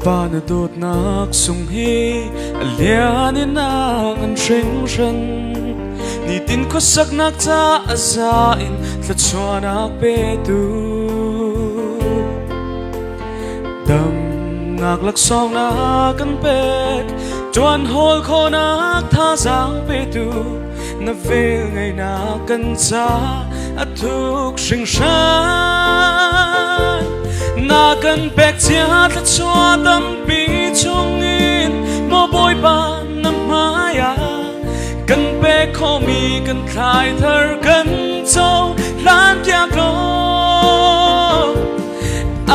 ba na dot nak sung hi alian in ang ring ren ni tin ko sak nak cha aza in tla chua nak pe tu dam ngak lak song na kan pek chuan hol kho nak tha giang pe tu na ve ngày na kan cha athuk ring ran na kan pek chia tla chua dam pi chung in mo boy ba na maya kan pek kho mi kan khai thar kan châu lan kia go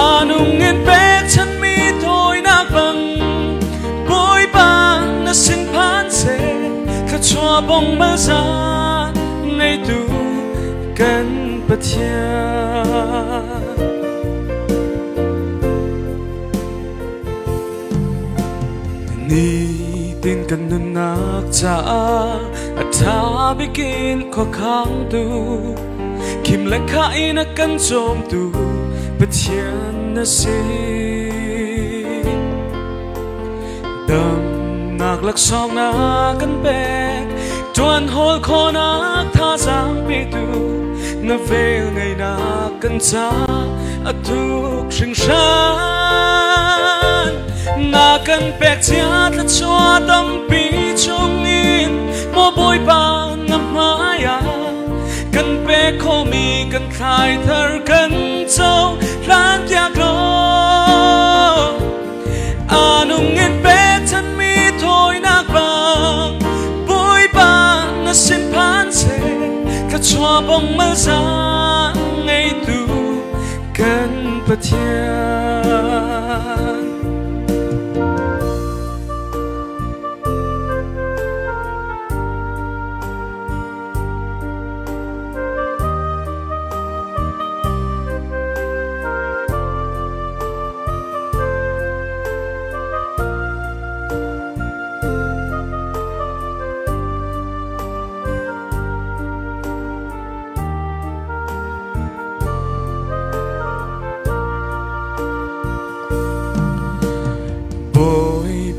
anung in pek chan mi thôi na bang boy ba na sin phan se ka chua bong ma za ngày tu kan pathian ni tin kan nun nak cha tha bikin ko khang tu kim la kha ina kan chom tu pathian na si dam nak lak song na kan pek chuan hol kho nak tha giang pi tu na vel ngày na kan cha athuk ring ran na kan pek chia tla chua dam pi chung in mo boy ba na maya kan pek kho mi kan khai thar kan châu lan kia go anung in pek chan mi thôi nak bang boy ba na sin phan se ka chua bong ma za ngày tu kan pathian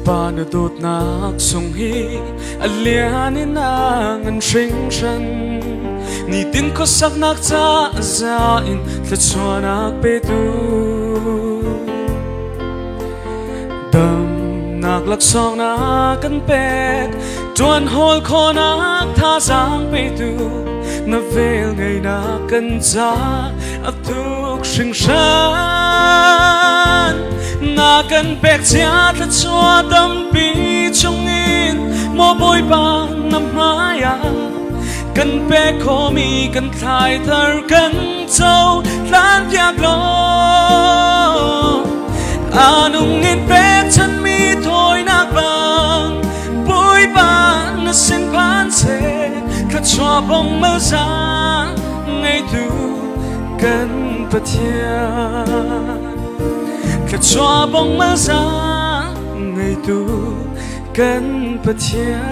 ba na dot nak sung hi alian in ang ring ren ni tin ko sak nak cha za in tla chua nak pe tu dam nak lak song na kan pek chuan hol kho nak tha giang pe tu na vel ngày na kan cha athuk ring ran na kan pek chia tla chua dam pi chung in mo boy ba na maya kan pek kho mi kan khai thar kan châu lan kia lo anung in pek chan mi thôi nak bang boy ba na sin phan se ka chua bong ma za ngày tu kan pathian ka chua bong ma za ngày tu kan pathian